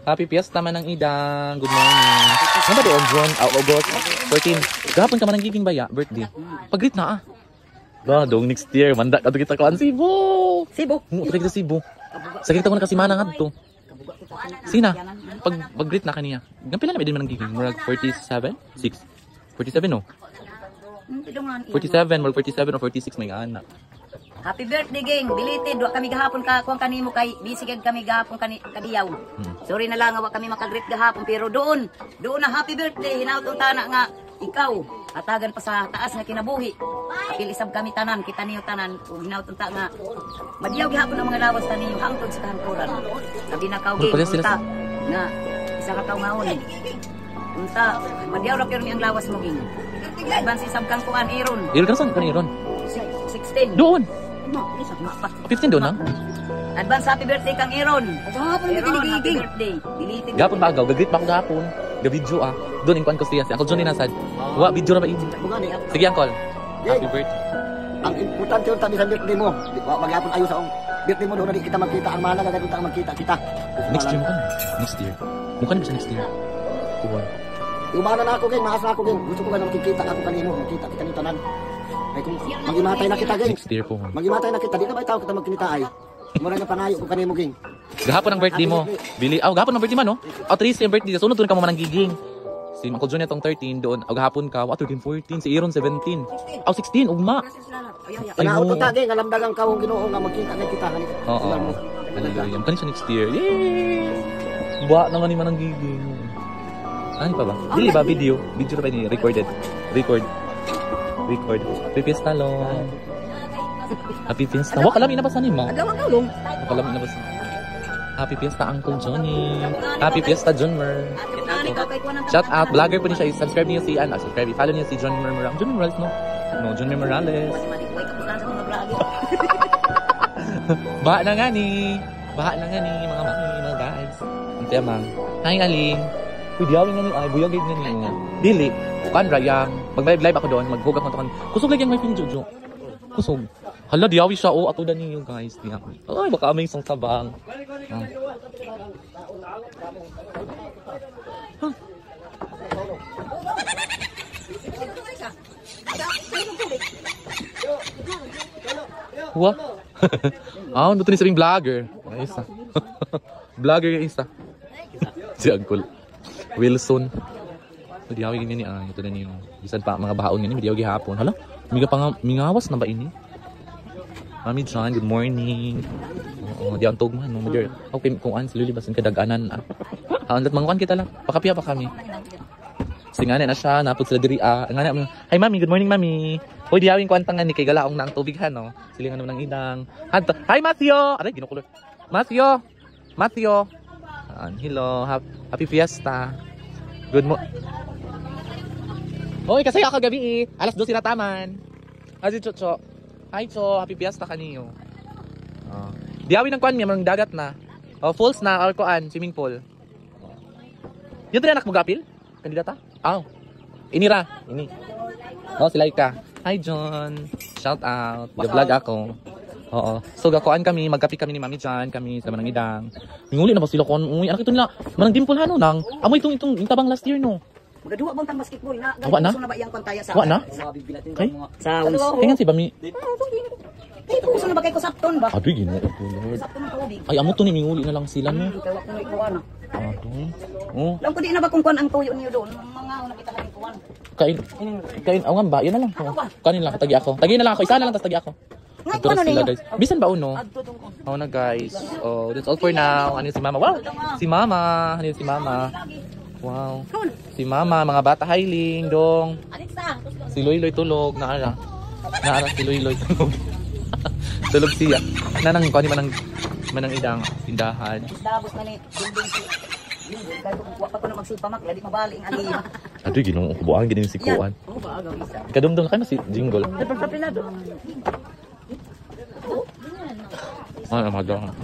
Happy Fiesta man ng idang. Good morning. Ano ba doon, June? August 14. Gahapon ka man ng giging baya, birthday. Pag-greet na dong next year. Manda ka kita ko ang Cebu. Cebu? Pag-greet sa Cebu. Sakit ako na kasi manang to. Sina? Pag-greet na kaniya. Gampila na din man ng giging. Murag 47? 6? 47 no? 47, murag 47 or 46 may anak. Happy birthday, gang. Belated. Wa kami gahapon kung kanimo kay bisigag kami gahapon kadiyaw. Sorry na lang wa kami makagreet gahapon pero doon na happy birthday hinautong tana nga ikaw atagan pa sa taas nga kinabuhi. Apil isab kami tanan, kita niyo tanan ug hinautong ta nga madiyaw gihapon ang mga lawas taniyo hangtod sa kanturan. Sabi na kaw gang unta na isa ka ngaon. Unta madiyaw ra pero ni ang lawas mo ging. Advance isab kang kuan iron. Iron ka saan? Iron? 16. Doon? 15 doon na? Advance happy birthday kang Iron. Gahapon mo happy birthday. Dilitin. Gahapon ba agaw? Gagreet pa ako gahapon. Ga-video Doon in kuan ko siya. Uncle John nasad. Wa video ra ba ini? Sige Uncle. Happy birthday. Ang importante yung tabi sa birthday mo. Maghapon ayo sa birthday mo doon na di kita magkita. Ang mahalaga na kita magkita kita. Next year mo ka na. Next year. Mukha na ba sa next year? Kuwan. Iubanan na ako, gang. Maas na ako, gang. Gusto ko ka na makikita ako kanino. Makita kita ni tanan. Ay kung magimatay na kita, gang. Next year po. Magimatay na kita. Di na ba itaw kita magkinita ay? Mura nga panayo ko kanimo, gang. Gahapon ang birthday mo. Bili. Gahapon ang birthday mo, no? 3 yung birthday. Sunod doon ka mo man ang giging. Si Uncle John itong 13 doon. Gahapon ka. 13, 14. Si Aaron 17. 16. Ugma. Panaot ta, gang. Alamdagang kawong Ginoo nga magkita na kita. Oo. Hallelujah. Kani siya next year. Yay! Buwa naman ni man ang giging. Ano pa ba? Dili ba video? Video na ba ni recorded? Record. Happy Fiesta long. Happy Fiesta. Wa kalam inabasan ni mo. Agawang kalong. Wa kalam inabasan. Happy Fiesta Uncle Johnny. Happy Fiesta John Mer. Shout out vlogger po niya siya. Subscribe niyo si subscribe. Follow niyo si John Mer Morales. John Morales no? No, John Mer Morales. Baha na nga ni mga mami, mga guys. Ante amang. Hi Aling. Uy, diyawin nga ni ay, buyag nga ni. Dili, kan rayang. Mag-live ako doon, mag-hugak mo to kan. Kusog lagi ang wifi ni Jojo. Kusog. Hala, diyawi siya. Oh, ato na niyo guys. Diyawi. Ay, baka amazing sabang. Wah. Ano to ni sabing vlogger? Ay, isa. Vlogger yung isa. Si Uncle Wilson. So, diyawi ganyan ni ito na niyo. Bisan pa mga bahaon ganyan, diyawi hapon. Hala, mingawas na ba ini? Mami John, good morning. Oo, di ang tugman, no? Okay, kung an siluli basin kadaganan. Handat manguan kita lang. Pakapiya pa kami. Singane na siya, napod sila diri. Ngana, hi mami, good morning mami. Hoy, diyawin ko antangan ni kay galaong na ang tubig ha, no? Silingan naman ng idang. Hi Matthew! Aray, ginukulot. Matthew! Hello, happy fiesta. Good mo. Hoy, kasi ako gabi Alas 12 na taman. Asi Chocho. Hi Cho, happy fiesta kaniyo. Diawin ng kuan mi mang dagat na. Falls na or kuan, swimming pool. Yun din anak mo gapil? Kandidata? Ini. Si Laika. Hi John. Shout out. Vlog ako. Oo. So gakuan kami, magkapi kami ni Mami Jan, kami sa Manang Idang. Minguli na ba sila kon? Uy, anak ito nila. Manang dimple hano nang. Amo itong tabang last year no. Magaduwa bang tang basketball na? Wa na? Na ba iyang kontaya sa? Wa na? Kay? Sa Hingan si Bami. Puso na ba kay ko sapton ba? Abi Ginoo ko Lord. Sapton ng tubig. Ay amo to ni minguli na lang sila no. Kay wa ko ikuan. Oh. Lang ko di na ba kung kuan ang tuyo niyo doon? Mga nakita ka kuan. Kain awan ba? Yan na lang. Kanin lang tagi ako. Tagi na lang ako. Isa na lang tas tagi ako. Nagturo sila guys. Bisan ba uno? Na guys. Oh, that's all for now. Ano si Mama? Wow. Si Mama. Ano si Mama? Wow. Si Mama, mga bata hiling dong. Si Loy tulog na ara. Si Loy tulog. Tulog siya. Nanang ko ni manang idang tindahan. Dabos na ni building si. Wa pa ko na magsipamak, di mabali ang agi. Aduh, Ginoo, buang gini si kuan. Oo ba agaw isa. Kadumdum na kayo si Jingle. Sapin na do. Ano, madang.